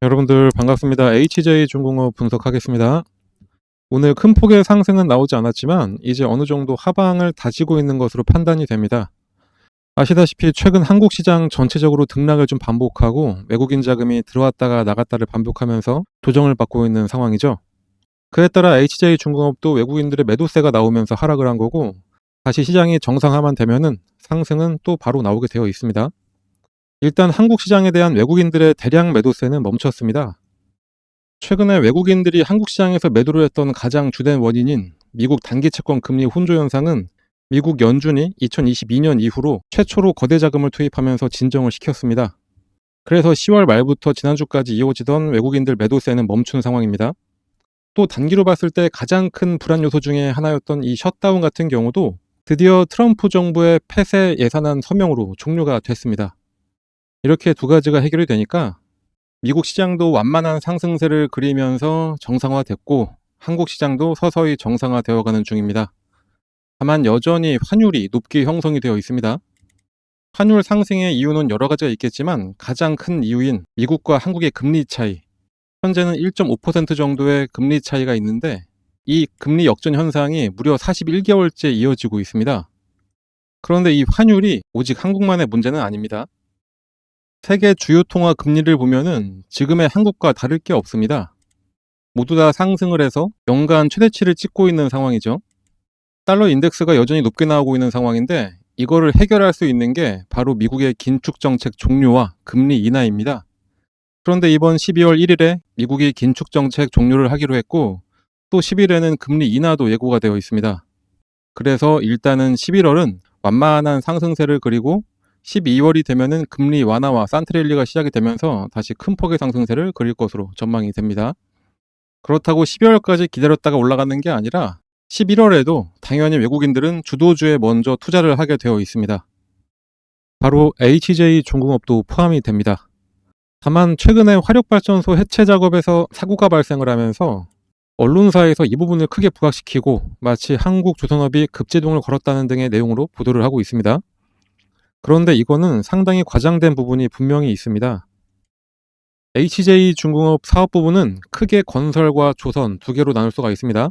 여러분들 반갑습니다. HJ중공업 분석하겠습니다. 오늘 큰 폭의 상승은 나오지 않았지만 이제 어느 정도 하방을 다지고 있는 것으로 판단이 됩니다. 아시다시피 최근 한국 시장 전체적으로 등락을 좀 반복하고 외국인 자금이 들어왔다가 나갔다를 반복하면서 조정을 받고 있는 상황이죠. 그에 따라 HJ중공업도 외국인들의 매도세가 나오면서 하락을 한 거고, 다시 시장이 정상화만 되면은 상승은 또 바로 나오게 되어 있습니다. 일단 한국 시장에 대한 외국인들의 대량 매도세는 멈췄습니다. 최근에 외국인들이 한국 시장에서 매도를 했던 가장 주된 원인인 미국 단기 채권 금리 혼조 현상은 미국 연준이 2022년 이후로 최초로 거대 자금을 투입하면서 진정을 시켰습니다. 그래서 10월 말부터 지난주까지 이어지던 외국인들 매도세는 멈춘 상황입니다. 또 단기로 봤을 때 가장 큰 불안 요소 중에 하나였던 이 셧다운 같은 경우도 드디어 트럼프 정부의 폐쇄 예산안 서명으로 종료가 됐습니다. 이렇게 두 가지가 해결이 되니까 미국 시장도 완만한 상승세를 그리면서 정상화됐고, 한국 시장도 서서히 정상화되어가는 중입니다. 다만 여전히 환율이 높게 형성이 되어 있습니다. 환율 상승의 이유는 여러 가지가 있겠지만 가장 큰 이유인 미국과 한국의 금리 차이, 현재는 1.5% 정도의 금리 차이가 있는데 이 금리 역전 현상이 무려 41개월째 이어지고 있습니다. 그런데 이 환율이 오직 한국만의 문제는 아닙니다. 세계 주요 통화 금리를 보면은 지금의 한국과 다를 게 없습니다. 모두 다 상승을 해서 연간 최대치를 찍고 있는 상황이죠. 달러 인덱스가 여전히 높게 나오고 있는 상황인데 이거를 해결할 수 있는 게 바로 미국의 긴축 정책 종료와 금리 인하입니다. 그런데 이번 12월 1일에 미국이 긴축 정책 종료를 하기로 했고, 또 10일에는 금리 인하도 예고가 되어 있습니다. 그래서 일단은 11월은 완만한 상승세를 그리고 12월이 되면은 금리 완화와 산트랠리가 시작이 되면서 다시 큰 폭의 상승세를 그릴 것으로 전망이 됩니다. 그렇다고 12월까지 기다렸다가 올라가는 게 아니라 11월에도 당연히 외국인들은 주도주에 먼저 투자를 하게 되어 있습니다. 바로 HJ중공업도 포함이 됩니다. 다만 최근에 화력발전소 해체 작업에서 사고가 발생을 하면서 언론사에서 이 부분을 크게 부각시키고 마치 한국조선업이 급제동을 걸었다는 등의 내용으로 보도를 하고 있습니다. 그런데 이거는 상당히 과장된 부분이 분명히 있습니다. HJ중공업 사업 부분은 크게 건설과 조선 두 개로 나눌 수가 있습니다.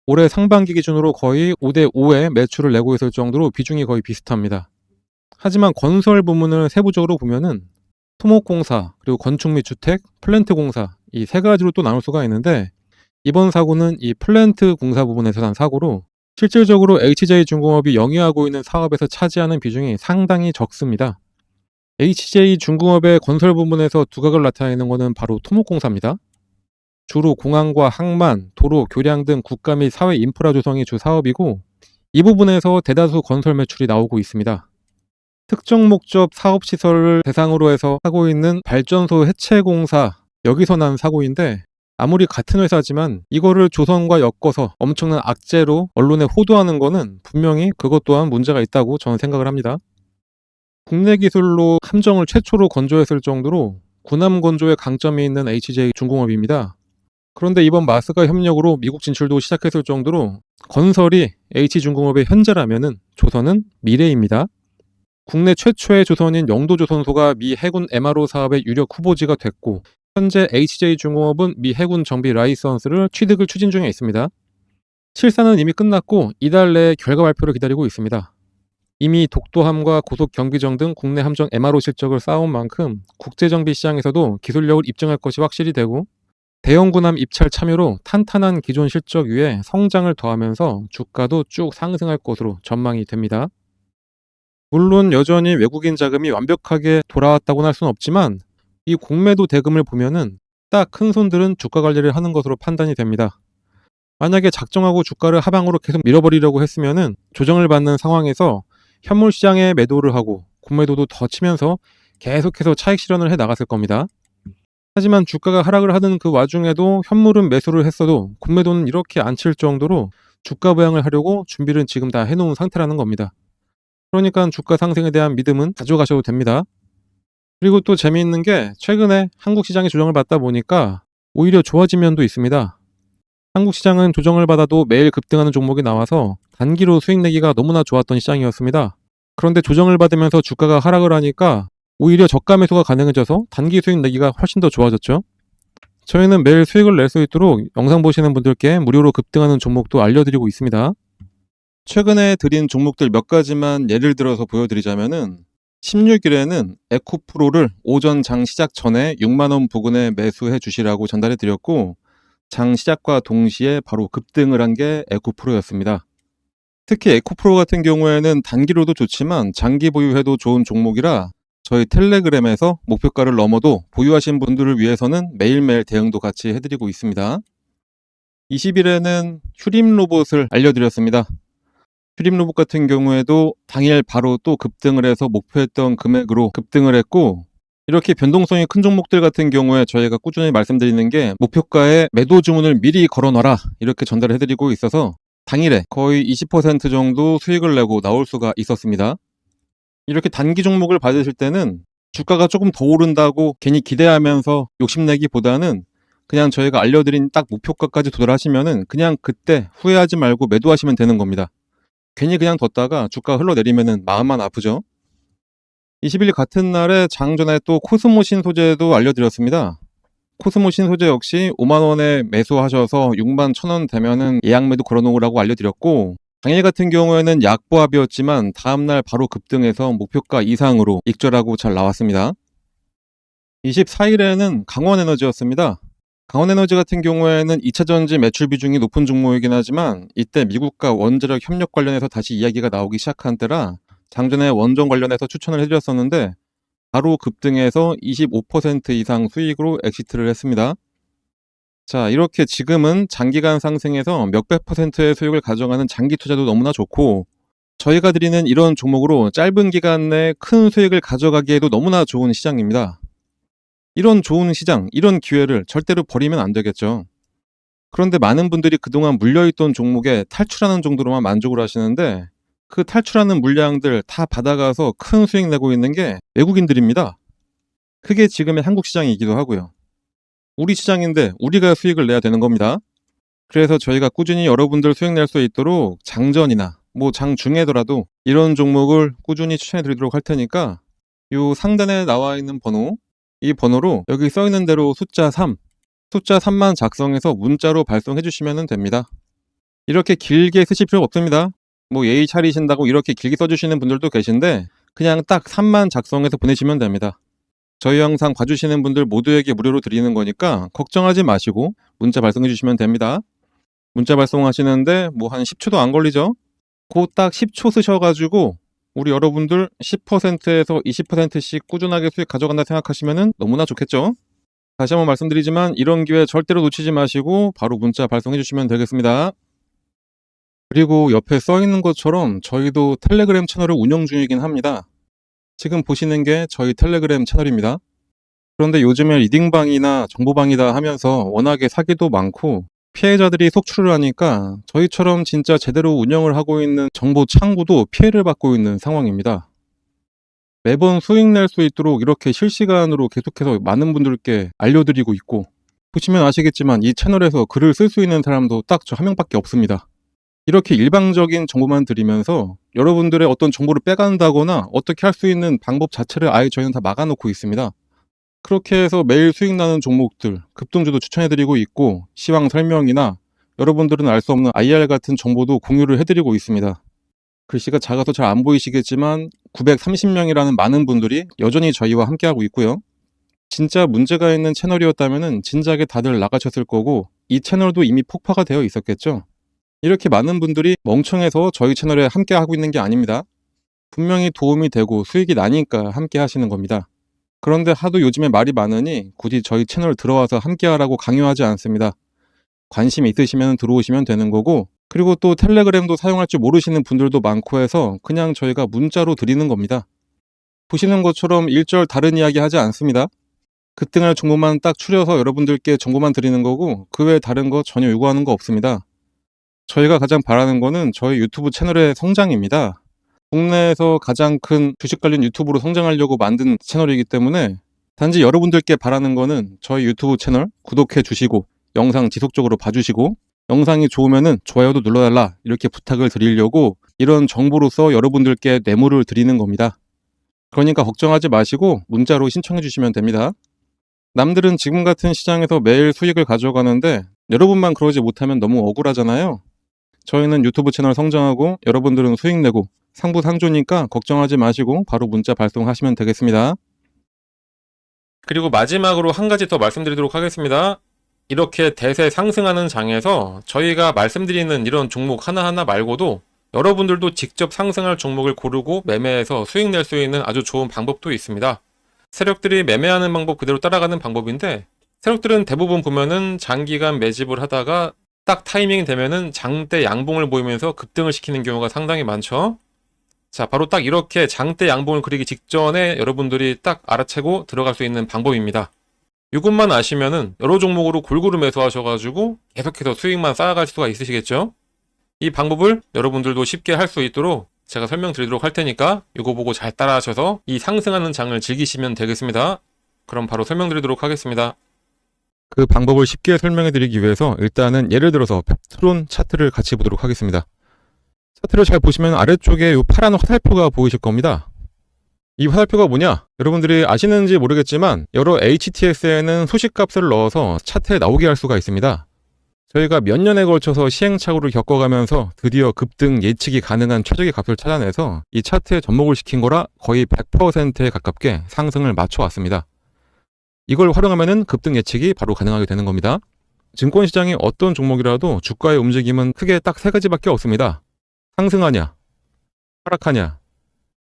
올해 상반기 기준으로 거의 5대5의 매출을 내고 있을 정도로 비중이 거의 비슷합니다. 하지만 건설 부문을 세부적으로 보면은 토목공사, 그리고 건축 및 주택, 플랜트 공사, 이 세 가지로 또 나눌 수가 있는데, 이번 사고는 이 플랜트 공사 부분에서 난 사고로 실질적으로 HJ중공업이 영위하고 있는 사업에서 차지하는 비중이 상당히 적습니다. HJ중공업의 건설 부문에서 두각을 나타내는 것은 바로 토목공사입니다. 주로 공항과 항만, 도로, 교량 등 국가 및 사회 인프라 조성이 주 사업이고, 이 부분에서 대다수 건설 매출이 나오고 있습니다. 특정 목적 사업시설을 대상으로 해서 하고 있는 발전소 해체 공사, 여기서 난 사고인데, 아무리 같은 회사지만 이거를 조선과 엮어서 엄청난 악재로 언론에 호도하는 거는 분명히 그것 또한 문제가 있다고 저는 생각을 합니다. 국내 기술로 함정을 최초로 건조했을 정도로 군함 건조에 강점이 있는 HJ중공업입니다. 그런데 이번 마스가 협력으로 미국 진출도 시작했을 정도로 건설이 H중공업의 현재라면은 조선은 미래입니다. 국내 최초의 조선인 영도조선소가 미 해군 MRO 사업의 유력 후보지가 됐고, 현재 HJ중공업은 미 해군 정비 라이선스를 취득을 추진 중에 있습니다. 실사는 이미 끝났고 이달 내에 결과 발표를 기다리고 있습니다. 이미 독도함과 고속경비정 등 국내 함정 MRO 실적을 쌓아온 만큼 국제정비 시장에서도 기술력을 입증할 것이 확실히 되고, 대형군함 입찰 참여로 탄탄한 기존 실적 위에 성장을 더하면서 주가도 쭉 상승할 것으로 전망이 됩니다. 물론 여전히 외국인 자금이 완벽하게 돌아왔다고는 할 수는 없지만 이 공매도 대금을 보면은 딱 큰 손들은 주가 관리를 하는 것으로 판단이 됩니다. 만약에 작정하고 주가를 하방으로 계속 밀어버리려고 했으면은 조정을 받는 상황에서 현물 시장에 매도를 하고 공매도도 더 치면서 계속해서 차익 실현을 해 나갔을 겁니다. 하지만 주가가 하락을 하는 그 와중에도 현물은 매수를 했어도 공매도는 이렇게 안 칠 정도로 주가 부양을 하려고 준비를 지금 다 해놓은 상태라는 겁니다. 그러니까 주가 상승에 대한 믿음은 가져가셔도 됩니다. 그리고 또 재미있는 게 최근에 한국 시장이 조정을 받다 보니까 오히려 좋아진 면도 있습니다. 한국 시장은 조정을 받아도 매일 급등하는 종목이 나와서 단기로 수익 내기가 너무나 좋았던 시장이었습니다. 그런데 조정을 받으면서 주가가 하락을 하니까 오히려 저가 매수가 가능해져서 단기 수익 내기가 훨씬 더 좋아졌죠. 저희는 매일 수익을 낼 수 있도록 영상 보시는 분들께 무료로 급등하는 종목도 알려드리고 있습니다. 최근에 드린 종목들 몇 가지만 예를 들어서 보여드리자면은 16일에는 에코프로를 오전 장 시작 전에 6만원 부근에 매수해 주시라고 전달해 드렸고, 장 시작과 동시에 바로 급등을 한 게 에코프로였습니다. 특히 에코프로 같은 경우에는 단기로도 좋지만 장기 보유해도 좋은 종목이라 저희 텔레그램에서 목표가를 넘어도 보유하신 분들을 위해서는 매일매일 대응도 같이 해드리고 있습니다. 20일에는 휴림 로봇을 알려드렸습니다. 휴림 로봇 같은 경우에도 당일 바로 또 급등을 해서 목표했던 금액으로 급등을 했고, 이렇게 변동성이 큰 종목들 같은 경우에 저희가 꾸준히 말씀드리는 게 목표가에 매도 주문을 미리 걸어놔라 이렇게 전달을 해드리고 있어서 당일에 거의 20% 정도 수익을 내고 나올 수가 있었습니다. 이렇게 단기 종목을 받으실 때는 주가가 조금 더 오른다고 괜히 기대하면서 욕심내기보다는 그냥 저희가 알려드린 딱 목표가까지 도달하시면은 그냥 그때 후회하지 말고 매도하시면 되는 겁니다. 괜히 그냥 뒀다가 주가 흘러내리면은 마음만 아프죠. 20일 같은 날에 장전에 또 코스모 신소재도 알려드렸습니다. 코스모 신소재 역시 5만원에 매수하셔서 6만 1,000원 되면은 예약 매도 걸어놓으라고 알려드렸고, 당일 같은 경우에는 약보합이었지만 다음날 바로 급등해서 목표가 이상으로 익절하고 잘 나왔습니다. 24일에는 강원에너지였습니다. 강원에너지 같은 경우에는 2차전지 매출 비중이 높은 종목이긴 하지만 이때 미국과 원자력 협력 관련해서 다시 이야기가 나오기 시작한 때라 장전에 원전 관련해서 추천을 해드렸었는데 바로 급등해서 25% 이상 수익으로 엑시트를 했습니다. 자, 이렇게 지금은 장기간 상승해서 몇백 %의 수익을 가져가는 장기 투자도 너무나 좋고, 저희가 드리는 이런 종목으로 짧은 기간 내에 큰 수익을 가져가기에도 너무나 좋은 시장입니다. 이런 좋은 시장, 이런 기회를 절대로 버리면 안 되겠죠. 그런데 많은 분들이 그동안 물려있던 종목에 탈출하는 정도로만 만족을 하시는데 그 탈출하는 물량들 다 받아가서 큰 수익 내고 있는 게 외국인들입니다. 그게 지금의 한국 시장이기도 하고요. 우리 시장인데 우리가 수익을 내야 되는 겁니다. 그래서 저희가 꾸준히 여러분들 수익 낼 수 있도록 장전이나 장중에더라도 이런 종목을 꾸준히 추천해 드리도록 할 테니까 요 상단에 나와 있는 번호, 이 번호로 여기 써 있는 대로 숫자 3만 작성해서 문자로 발송해 주시면 됩니다. 이렇게 길게 쓰실 필요 없습니다. 예의 차리신다고 이렇게 길게 써주시는 분들도 계신데 그냥 딱 3만 작성해서 보내시면 됩니다. 저희 영상 봐주시는 분들 모두에게 무료로 드리는 거니까 걱정하지 마시고 문자 발송해 주시면 됩니다. 문자 발송하시는데 한 10초도 안 걸리죠? 그 딱 10초 쓰셔가지고 우리 여러분들 10%에서 20%씩 꾸준하게 수익 가져간다 생각하시면 너무나 좋겠죠? 다시 한번 말씀드리지만 이런 기회 절대로 놓치지 마시고 바로 문자 발송해 주시면 되겠습니다. 그리고 옆에 써 있는 것처럼 저희도 텔레그램 채널을 운영 중이긴 합니다. 지금 보시는 게 저희 텔레그램 채널입니다. 그런데 요즘에 리딩방이나 정보방이다 하면서 워낙에 사기도 많고 피해자들이 속출을 하니까 저희처럼 진짜 제대로 운영을 하고 있는 정보 창구도 피해를 받고 있는 상황입니다. 매번 수익 낼 수 있도록 이렇게 실시간으로 계속해서 많은 분들께 알려드리고 있고, 보시면 아시겠지만 이 채널에서 글을 쓸 수 있는 사람도 딱 저 한 명밖에 없습니다. 이렇게 일방적인 정보만 드리면서 여러분들의 어떤 정보를 빼간다거나 어떻게 할 수 있는 방법 자체를 아예 저희는 다 막아놓고 있습니다. 그렇게 해서 매일 수익 나는 종목들 급등주도 추천해드리고 있고, 시황 설명이나 여러분들은 알 수 없는 IR 같은 정보도 공유를 해드리고 있습니다. 글씨가 작아서 잘 안 보이시겠지만 930명이라는 많은 분들이 여전히 저희와 함께하고 있고요. 진짜 문제가 있는 채널이었다면 진작에 다들 나가셨을 거고 이 채널도 이미 폭파가 되어 있었겠죠. 이렇게 많은 분들이 멍청해서 저희 채널에 함께하고 있는 게 아닙니다. 분명히 도움이 되고 수익이 나니까 함께 하시는 겁니다. 그런데 하도 요즘에 말이 많으니 굳이 저희 채널 들어와서 함께하라고 강요하지 않습니다. 관심 있으시면 들어오시면 되는 거고, 그리고 또 텔레그램도 사용할 줄 모르시는 분들도 많고 해서 그냥 저희가 문자로 드리는 겁니다. 보시는 것처럼 일절 다른 이야기 하지 않습니다. 급등할 정보만 딱 추려서 여러분들께 정보만 드리는 거고 그 외에 다른 거 전혀 요구하는 거 없습니다. 저희가 가장 바라는 거는 저희 유튜브 채널의 성장입니다. 국내에서 가장 큰 주식 관련 유튜브로 성장하려고 만든 채널이기 때문에 단지 여러분들께 바라는 거는 저희 유튜브 채널 구독해 주시고 영상 지속적으로 봐주시고 영상이 좋으면은 좋아요도 눌러달라 이렇게 부탁을 드리려고 이런 정보로서 여러분들께 뇌물을 드리는 겁니다. 그러니까 걱정하지 마시고 문자로 신청해 주시면 됩니다. 남들은 지금 같은 시장에서 매일 수익을 가져가는데 여러분만 그러지 못하면 너무 억울하잖아요. 저희는 유튜브 채널 성장하고 여러분들은 수익 내고 상부상조니까 걱정하지 마시고 바로 문자 발송하시면 되겠습니다. 그리고 마지막으로 한 가지 더 말씀드리도록 하겠습니다. 이렇게 대세 상승하는 장에서 저희가 말씀드리는 이런 종목 하나하나 말고도 여러분들도 직접 상승할 종목을 고르고 매매해서 수익 낼 수 있는 아주 좋은 방법도 있습니다. 세력들이 매매하는 방법 그대로 따라가는 방법인데, 세력들은 대부분 보면은 장기간 매집을 하다가 딱 타이밍이 되면은 장대 양봉을 보이면서 급등을 시키는 경우가 상당히 많죠. 자, 바로 딱 이렇게 장대 양봉을 그리기 직전에 여러분들이 딱 알아채고 들어갈 수 있는 방법입니다. 이것만 아시면은 여러 종목으로 골고루 매수하셔가지고 계속해서 수익만 쌓아갈 수가 있으시겠죠. 이 방법을 여러분들도 쉽게 할 수 있도록 제가 설명드리도록 할 테니까 이거 보고 잘 따라하셔서 이 상승하는 장을 즐기시면 되겠습니다. 그럼 바로 설명드리도록 하겠습니다. 그 방법을 쉽게 설명해 드리기 위해서 일단은 예를 들어서 펩트론 차트를 같이 보도록 하겠습니다. 차트를 잘 보시면 아래쪽에 이 파란 화살표가 보이실 겁니다. 이 화살표가 뭐냐? 여러분들이 아시는지 모르겠지만 여러 HTS에는 소식값을 넣어서 차트에 나오게 할 수가 있습니다. 저희가 몇 년에 걸쳐서 시행착오를 겪어가면서 드디어 급등 예측이 가능한 최적의 값을 찾아내서 이 차트에 접목을 시킨 거라 거의 100%에 가깝게 상승을 맞춰왔습니다. 이걸 활용하면 급등 예측이 바로 가능하게 되는 겁니다. 증권시장의 어떤 종목이라도 주가의 움직임은 크게 딱 세 가지밖에 없습니다. 상승하냐, 하락하냐,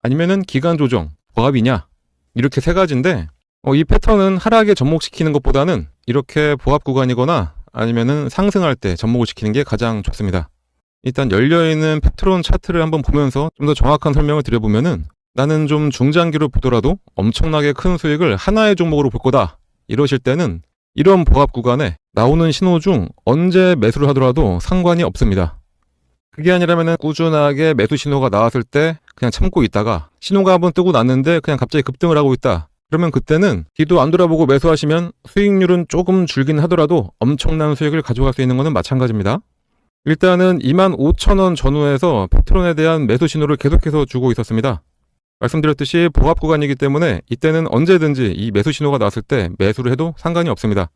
아니면은 기간 조정, 보합이냐, 이렇게 세 가지인데 이 패턴은 하락에 접목시키는 것보다는 이렇게 보합 구간이거나 아니면은 상승할 때 접목을 시키는 게 가장 좋습니다. 일단 열려있는 펩트론 차트를 한번 보면서 좀 더 정확한 설명을 드려보면은 나는 좀 중장기로 보더라도 엄청나게 큰 수익을 하나의 종목으로 볼 거다 이러실 때는 이런 보합 구간에 나오는 신호 중 언제 매수를 하더라도 상관이 없습니다. 그게 아니라면은 꾸준하게 매수 신호가 나왔을 때 그냥 참고 있다가 신호가 한번 뜨고 났는데 그냥 갑자기 급등을 하고 있다. 그러면 그때는 뒤도 안 돌아보고 매수하시면 수익률은 조금 줄긴 하더라도 엄청난 수익을 가져갈 수 있는 것은 마찬가지입니다. 일단은 25,000원 전후에서 펩트론에 대한 매수 신호를 계속해서 주고 있었습니다. 말씀드렸듯이 보합 구간이기 때문에 이때는 언제든지 이 매수 신호가 나왔을 때 매수를 해도 상관이 없습니다.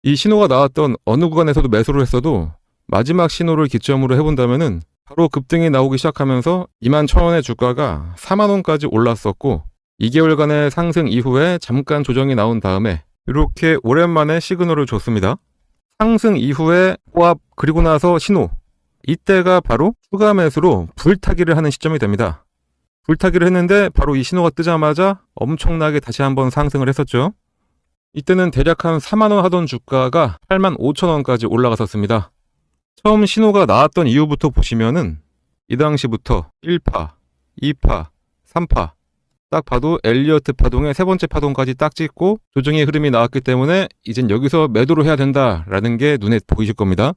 이 신호가 나왔던 어느 구간에서도 매수를 했어도 마지막 신호를 기점으로 해본다면은 바로 급등이 나오기 시작하면서 21,000원의 주가가 40,000원까지 올랐었고 2개월간의 상승 이후에 잠깐 조정이 나온 다음에 이렇게 오랜만에 시그널을 줬습니다. 상승 이후에 보합 그리고 나서 신호, 이때가 바로 추가 매수로 불타기를 하는 시점이 됩니다. 불타기를 했는데 바로 이 신호가 뜨자마자 엄청나게 다시 한번 상승을 했었죠. 이때는 대략 한 40,000원 하던 주가가 85,000원까지 올라갔었습니다. 처음 신호가 나왔던 이후부터 보시면은 이 당시부터 1파, 2파, 3파 딱 봐도 엘리어트 파동의 세 번째 파동까지 딱 찍고 조정의 흐름이 나왔기 때문에 이젠 여기서 매도를 해야 된다라는 게 눈에 보이실 겁니다.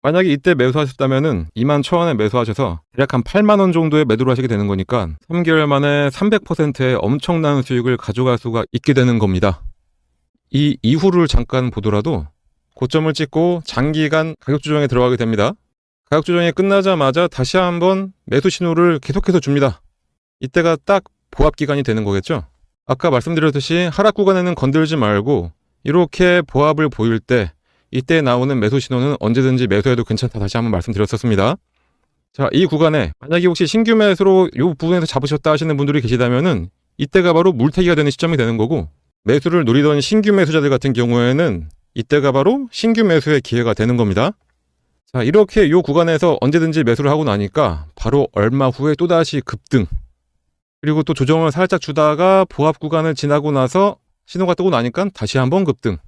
만약에 이때 매수하셨다면은 21,000원에 매수하셔서 대략 한 80,000원 정도의 매도를 하시게 되는 거니까 3개월 만에 300%의 엄청난 수익을 가져갈 수가 있게 되는 겁니다. 이 이후를 잠깐 보더라도 고점을 찍고 장기간 가격 조정에 들어가게 됩니다. 가격 조정이 끝나자마자 다시 한번 매수 신호를 계속해서 줍니다. 이때가 딱 보합 기간이 되는 거겠죠. 아까 말씀드렸듯이 하락 구간에는 건들지 말고 이렇게 보합을 보일 때 이때 나오는 매수 신호는 언제든지 매수해도 괜찮다 다시 한번 말씀드렸었습니다. 자, 이 구간에 만약에 혹시 신규 매수로 이 부분에서 잡으셨다 하시는 분들이 계시다면은 이때가 바로 물타기가 되는 시점이 되는 거고, 매수를 노리던 신규 매수자들 같은 경우에는 이때가 바로 신규 매수의 기회가 되는 겁니다. 자, 이렇게 이 구간에서 언제든지 매수를 하고 나니까 바로 얼마 후에 또다시 급등, 그리고 또 조정을 살짝 주다가 보합 구간을 지나고 나서 신호가 뜨고 나니까 다시 한번 급등.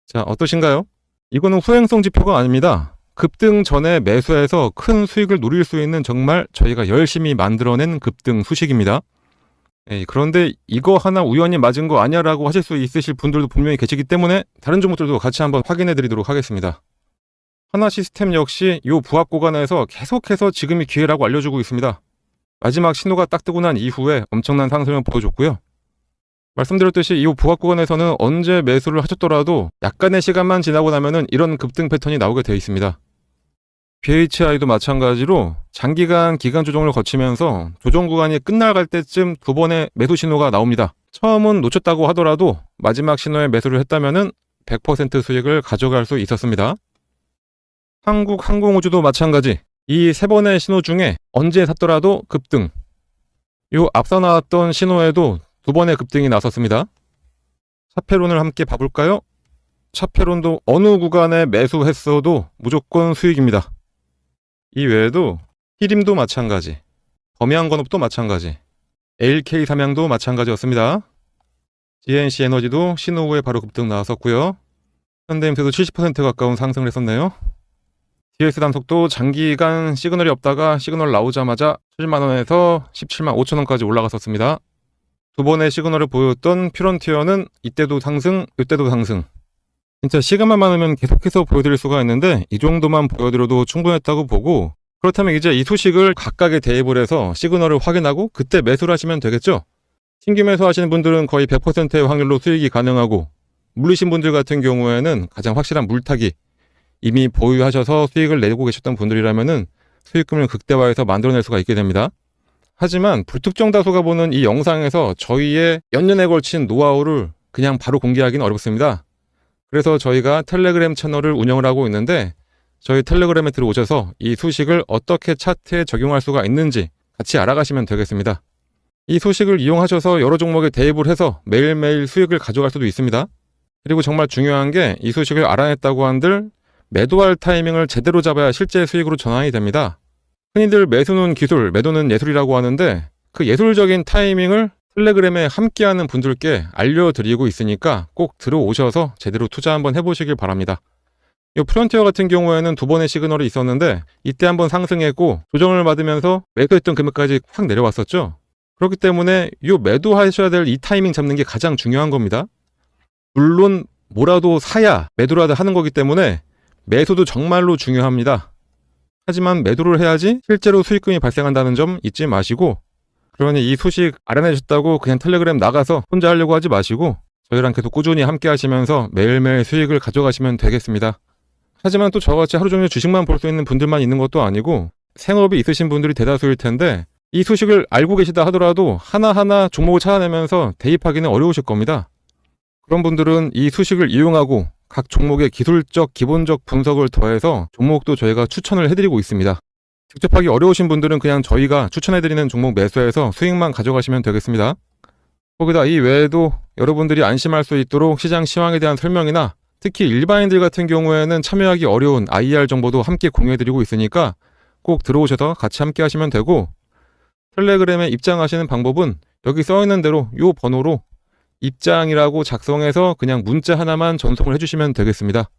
자, 어떠신가요? 이거는 후행성 지표가 아닙니다. 급등 전에 매수해서 큰 수익을 노릴 수 있는 정말 저희가 열심히 만들어낸 급등 수식입니다. 그런데 이거 하나 우연히 맞은 거 아니야 라고 하실 수 있으실 분들도 분명히 계시기 때문에 다른 종목들도 같이 한번 확인해 드리도록 하겠습니다. 하나시스템 역시 이 부합 구간에서 계속해서 지금이 기회라고 알려주고 있습니다. 마지막 신호가 딱 뜨고 난 이후에 엄청난 상승을 보여줬고요. 말씀드렸듯이 이 부합 구간에서는 언제 매수를 하셨더라도 약간의 시간만 지나고 나면은 이런 급등 패턴이 나오게 되어 있습니다. BHI도 마찬가지로 장기간 기간 조정을 거치면서 조정 구간이 끝나갈 때쯤 두 번의 매수 신호가 나옵니다. 처음은 놓쳤다고 하더라도 마지막 신호에 매수를 했다면은 100% 수익을 가져갈 수 있었습니다. 한국항공우주도 마찬가지. 이 세 번의 신호 중에 언제 샀더라도 급등. 요 앞서 나왔던 신호에도 두 번의 급등이 나섰습니다. 차페론을 함께 봐볼까요? 차페론도 어느 구간에 매수했어도 무조건 수익입니다. 이 외에도 히림도 마찬가지, 범양건업도 마찬가지, LK 삼양도 마찬가지였습니다. GNC 에너지도 신호 후에 바로 급등 나왔었고요. 현대임수도 70% 가까운 상승을 했었네요. DS 단속도 장기간 시그널이 없다가 시그널 나오자마자 7만원에서 17만 5천원까지 올라갔었습니다. 두 번의 시그널을 보였던 퓨런티어는 이때도 상승, 이때도 상승. 진짜 시간만 많으면 계속해서 보여드릴 수가 있는데 이 정도만 보여드려도 충분했다고 보고, 그렇다면 이제 이 소식을 각각에 대입을 해서 시그널을 확인하고 그때 매수를 하시면 되겠죠. 신규 매수하시는 분들은 거의 100%의 확률로 수익이 가능하고, 물리신 분들 같은 경우에는 가장 확실한 물타기, 이미 보유하셔서 수익을 내고 계셨던 분들이라면은 수익금을 극대화해서 만들어낼 수가 있게 됩니다. 하지만 불특정 다수가 보는 이 영상에서 저희의 몇 년에 걸친 노하우를 그냥 바로 공개하기는 어렵습니다. 그래서 저희가 텔레그램 채널을 운영을 하고 있는데, 저희 텔레그램에 들어오셔서 이 소식을 어떻게 차트에 적용할 수가 있는지 같이 알아가시면 되겠습니다. 이 소식을 이용하셔서 여러 종목에 대입을 해서 매일매일 수익을 가져갈 수도 있습니다. 그리고 정말 중요한 게, 이 소식을 알아냈다고 한들 매도할 타이밍을 제대로 잡아야 실제 수익으로 전환이 됩니다. 흔히들 매수는 기술, 매도는 예술이라고 하는데, 그 예술적인 타이밍을 텔레그램에 함께하는 분들께 알려드리고 있으니까 꼭 들어오셔서 제대로 투자 한번 해보시길 바랍니다. 이 프론티어 같은 경우에는 두 번의 시그널이 있었는데, 이때 한번 상승했고 조정을 받으면서 매도했던 금액까지 확 내려왔었죠. 그렇기 때문에 이 매도하셔야 될 이 타이밍 잡는 게 가장 중요한 겁니다. 물론 뭐라도 사야 매도라도 하는 거기 때문에 매수도 정말로 중요합니다. 하지만 매도를 해야지 실제로 수익금이 발생한다는 점 잊지 마시고, 그러니 이 소식 알아내셨다고 그냥 텔레그램 나가서 혼자 하려고 하지 마시고 저희랑 계속 꾸준히 함께 하시면서 매일매일 수익을 가져가시면 되겠습니다. 하지만 또 저같이 하루 종일 주식만 볼 수 있는 분들만 있는 것도 아니고 생업이 있으신 분들이 대다수일 텐데, 이 소식을 알고 계시다 하더라도 하나하나 종목을 찾아내면서 대입하기는 어려우실 겁니다. 그런 분들은 이 소식을 이용하고 각 종목의 기술적, 기본적 분석을 더해서 종목도 저희가 추천을 해드리고 있습니다. 직접 하기 어려우신 분들은 그냥 저희가 추천해드리는 종목 매수해서 수익만 가져가시면 되겠습니다. 거기다 이 외에도 여러분들이 안심할 수 있도록 시장 시황에 대한 설명이나 특히 일반인들 같은 경우에는 참여하기 어려운 IR 정보도 함께 공유해드리고 있으니까 꼭 들어오셔서 같이 함께 하시면 되고, 텔레그램에 입장하시는 방법은 여기 써있는 대로 이 번호로 입장이라고 작성해서 그냥 문자 하나만 전송을 해주시면 되겠습니다.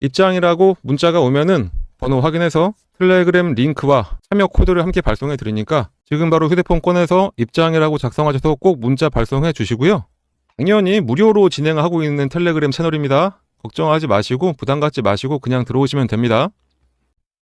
입장이라고 문자가 오면은 번호 확인해서 텔레그램 링크와 참여 코드를 함께 발송해 드리니까 지금 바로 휴대폰 꺼내서 입장이라고 작성하셔서 꼭 문자 발송해 주시고요. 당연히 무료로 진행하고 있는 텔레그램 채널입니다. 걱정하지 마시고 부담 갖지 마시고 그냥 들어오시면 됩니다.